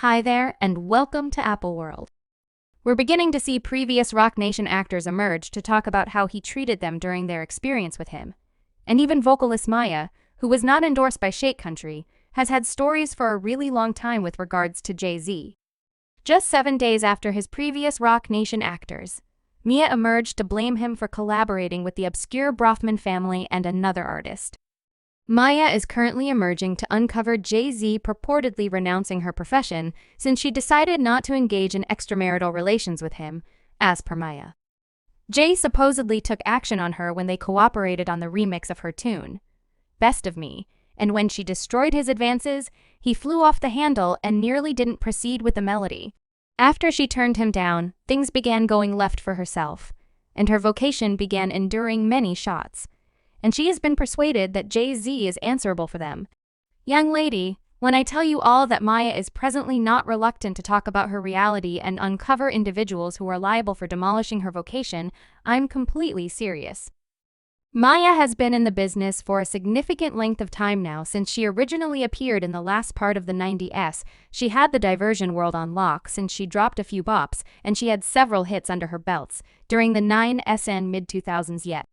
Hi there, and welcome to Apple World. We're beginning to see previous Roc Nation actors emerge to talk about how he treated them during their experience with him. And even vocalist M.I.A, who was not endorsed by Shake Country, has had stories for a really long time with regards to Jay-Z. Just 7 days after his previous Roc Nation actors, M.I.A emerged to blame him for collaborating with the obscure Bronfman family and another artist. M.I.A is currently emerging to uncover Jay-Z purportedly renouncing her profession since she decided not to engage in extramarital relations with him, as per M.I.A. Jay supposedly took action on her when they cooperated on the remix of her tune, Best of Me, and when she destroyed his advances, he flew off the handle and nearly didn't proceed with the melody. After she turned him down, things began going left for herself, and her vocation began enduring many shots. And she has been persuaded that Jay-Z is answerable for them. Young lady, when I tell you all that M.I.A is presently not reluctant to talk about her reality and uncover individuals who are liable for demolishing her vocation, I'm completely serious. M.I.A has been in the business for a significant length of time now since she originally appeared in the last part of the 90s. She had the diversion world on lock since she dropped a few bops, and she had several hits under her belts during the 9SN mid-2000s yet.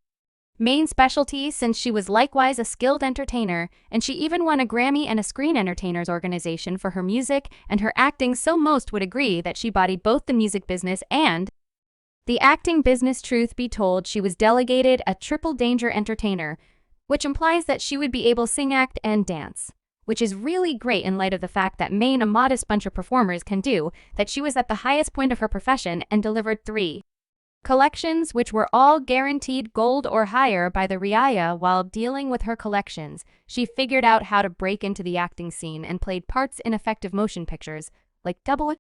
Main specialty since she was likewise a skilled entertainer, and she even won a Grammy and a Screen Entertainers organization for her music and her acting, so most would agree that she bodied both the music business and the acting business. Truth be told, she was delegated a triple danger entertainer, which implies that she would be able to sing, act, and dance, which is really great in light of the fact that M.I.A, a modest bunch of performers, can do, that she was at the highest point of her profession and delivered 3 collections which were all guaranteed gold or higher by the M.I.A. While dealing with her collections, she figured out how to break into the acting scene and played parts in effective motion pictures, like Double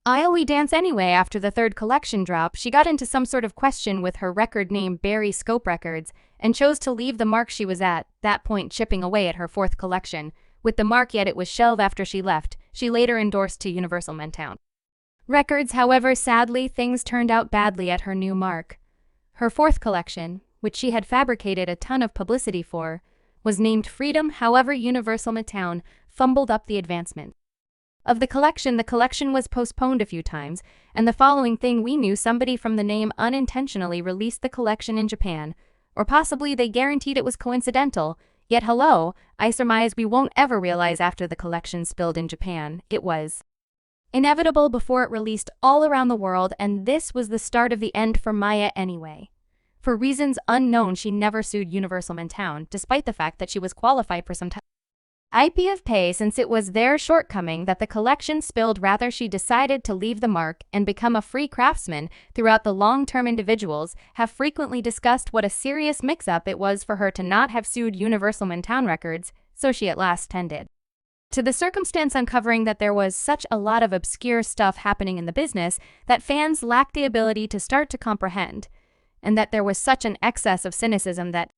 I'll We Dance Anyway. After the 3rd collection drop, she got into some sort of question with her record name Barry Scope Records and chose to leave the mark she was at that point, chipping away at her 4th collection. With the mark, yet it was shelved after she left. She later endorsed to Universal Motown Records. However, sadly, things turned out badly at her new mark. Her 4th collection, which she had fabricated a ton of publicity for, was named Freedom. However, Universal Motown fumbled up the advancement of the collection. The collection was postponed a few times, and the following thing we knew, somebody from the name unintentionally released the collection in Japan, or possibly they guaranteed it was coincidental. Yet hello, I surmise we won't ever realize after the collection spilled in Japan, it was inevitable before it released all around the world, and this was the start of the end for M.I.A anyway. For reasons unknown, she never sued Universal Motown, despite the fact that she was qualified for some type of pay, since it was their shortcoming that the collection spilled. Rather, she decided to leave the mark and become a free craftsman. Throughout the long-term, individuals have frequently discussed what a serious mix-up it was for her to not have sued Universal Motown Records, so she at last tended to the circumstance, uncovering that there was such a lot of obscure stuff happening in the business that fans lacked the ability to start to comprehend, and that there was such an excess of cynicism that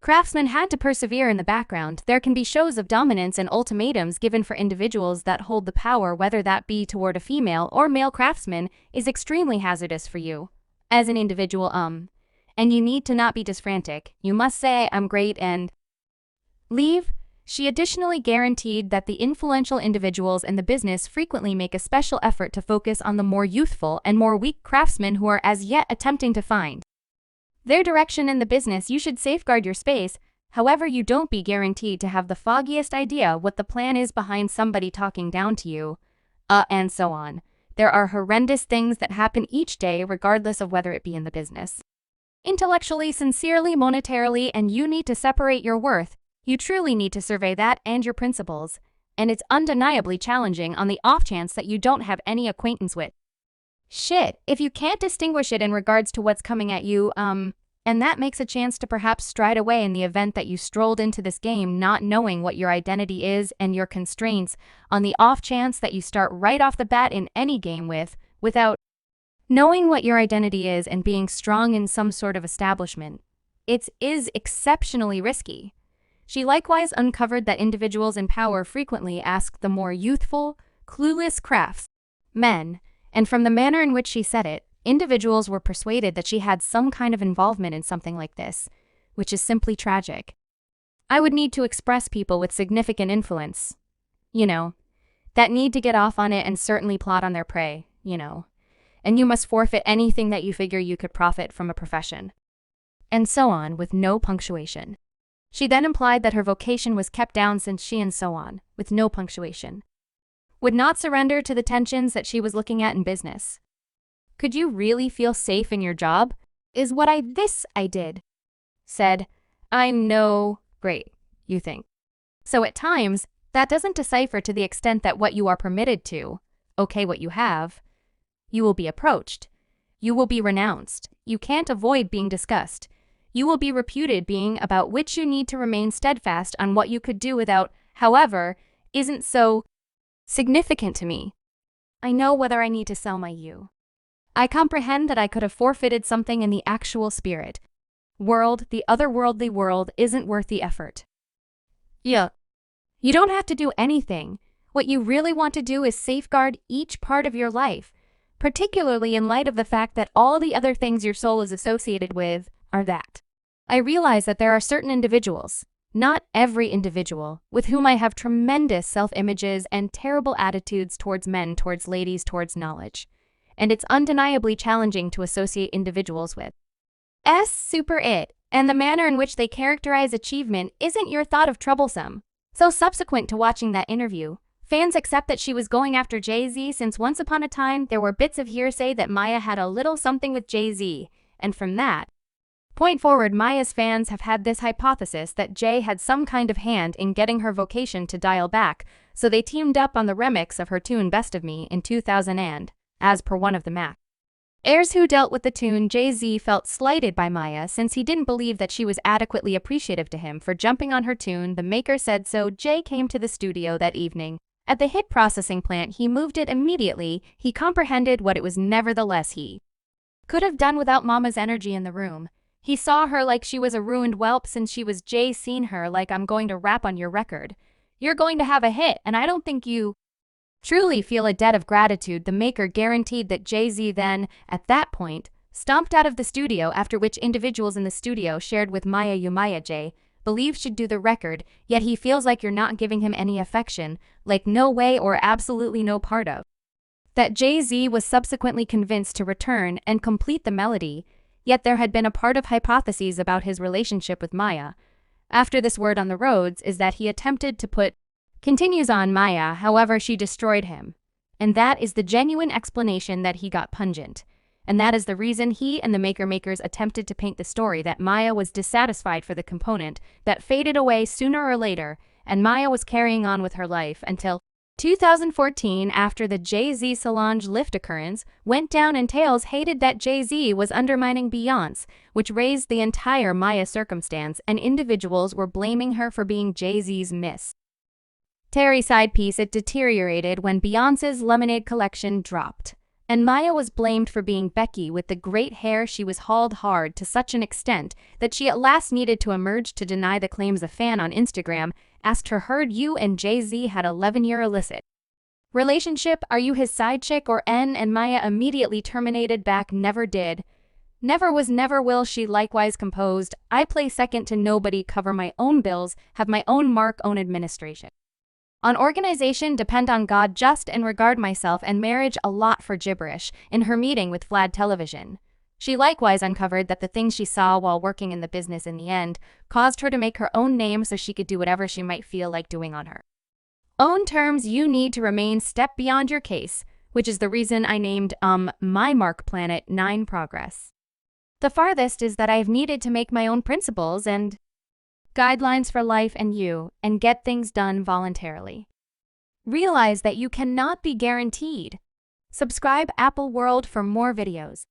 craftsmen had to persevere in the background. There can be shows of dominance and ultimatums given for individuals that hold the power, whether that be toward a female or male craftsman, is extremely hazardous for you as an individual. And you need to not be frantic. You must say, I'm great, and leave. She additionally guaranteed that the influential individuals in the business frequently make a special effort to focus on the more youthful and more weak craftsmen who are as yet attempting to find their direction in the business. You should safeguard your space. However, you don't be guaranteed to have the foggiest idea what the plan is behind somebody talking down to you, and so on. There are horrendous things that happen each day, regardless of whether it be in the business, intellectually, sincerely, monetarily, and you need to separate your worth. You truly need to survey that and your principles, and it's undeniably challenging on the off chance that you don't have any acquaintance with shit if you can't distinguish it in regards to what's coming at you, and that makes a chance to perhaps stride away in the event that you strolled into this game not knowing what your identity is and your constraints, on the off chance that you start right off the bat in any game without knowing what your identity is and being strong in some sort of establishment. It is exceptionally risky. She likewise uncovered that individuals in power frequently ask the more youthful, clueless craftsmen, and from the manner in which she said it, individuals were persuaded that she had some kind of involvement in something like this, which is simply tragic. I would need to express people with significant influence. that need to get off on it and certainly plot on their prey, and you must forfeit anything that you figure you could profit from a profession. And so on, with no punctuation. She then implied that her vocation was kept down since she and so on, with no punctuation. Would not surrender to the tensions that she was looking at in business. Could you really feel safe in your job? Is what I did. Said, I know, great, you think. So at times, that doesn't decipher to the extent that what you are permitted to, okay what you have, you will be approached. You will be renounced. You can't avoid being discussed. You will be reputed being about which you need to remain steadfast on what you could do without, however, isn't so significant to me. I know whether I need to sell my you. I comprehend that I could have forfeited something in the actual spirit. World, the otherworldly world, isn't worth the effort. Yeah. You don't have to do anything. What you really want to do is safeguard each part of your life, particularly in light of the fact that all the other things your soul is associated with are that. I realize that there are certain individuals, not every individual, with whom I have tremendous self-images and terrible attitudes towards men, towards ladies, towards knowledge. And it's undeniably challenging to associate individuals with. Super it, and the manner in which they characterize achievement isn't your thought of troublesome. So subsequent to watching that interview, fans accept that she was going after Jay-Z since once upon a time there were bits of hearsay that M.I.A had a little something with Jay-Z, and from that point forward M.I.A.'s fans have had this hypothesis that Jay had some kind of hand in getting her vocation to dial back, so they teamed up on the remix of her tune Best of Me in 2000 and, as per one of the M.I.A. heirs who dealt with the tune, Jay-Z felt slighted by M.I.A since he didn't believe that she was adequately appreciative to him for jumping on her tune. The maker said so. Jay came to the studio that evening. At the hit processing plant, he moved it immediately. He comprehended what it was, nevertheless he could have done without Mama's energy in the room. He saw her like she was a ruined whelp since she was Jay, seen her like I'm going to rap on your record. You're going to have a hit, and I don't think you truly feel a debt of gratitude. The maker guaranteed that Jay-Z then, at that point, stomped out of the studio, after which individuals in the studio shared with M.I.A you M.I.A Jay believes should do the record, yet he feels like you're not giving him any affection, like no way or absolutely no part of. That Jay-Z was subsequently convinced to return and complete the melody, yet there had been a part of hypotheses about his relationship with M.I.A. After this word on the roads is that he attempted to put continues on M.I.A, however she destroyed him. And that is the genuine explanation that he got pungent. And that is the reason he and the makers attempted to paint the story that M.I.A was dissatisfied for the component that faded away sooner or later, and M.I.A was carrying on with her life until 2014, after the Jay-Z Solange lift occurrence went down, and Tails hated that Jay-Z was undermining Beyonce, which raised the entire M.I.A circumstance, and individuals were blaming her for being Jay-Z's Miss Terry side piece. It deteriorated when Beyonce's Lemonade collection dropped, and M.I.A was blamed for being Becky with the great hair. She was hauled hard to such an extent that she at last needed to emerge to deny the claims. A fan on Instagram asked her, heard you and Jay-Z had 11-year illicit relationship, are you his side chick or N? And M.I.A immediately terminated back, never did, never was, never will. She likewise composed, I play second to nobody, cover my own bills, have my own mark, own administration on organization, depend on God just, and regard myself and marriage a lot for gibberish. In her meeting with Vlad Television, she likewise uncovered that the things she saw while working in the business in the end caused her to make her own name so she could do whatever she might feel like doing on her own terms. You need to remain step beyond your case, which is the reason I named my mark Planet 9 Progress. The farthest is that I've needed to make my own principles and guidelines for life and get things done voluntarily. Realize that you cannot be guaranteed. Subscribe Apple World for more videos.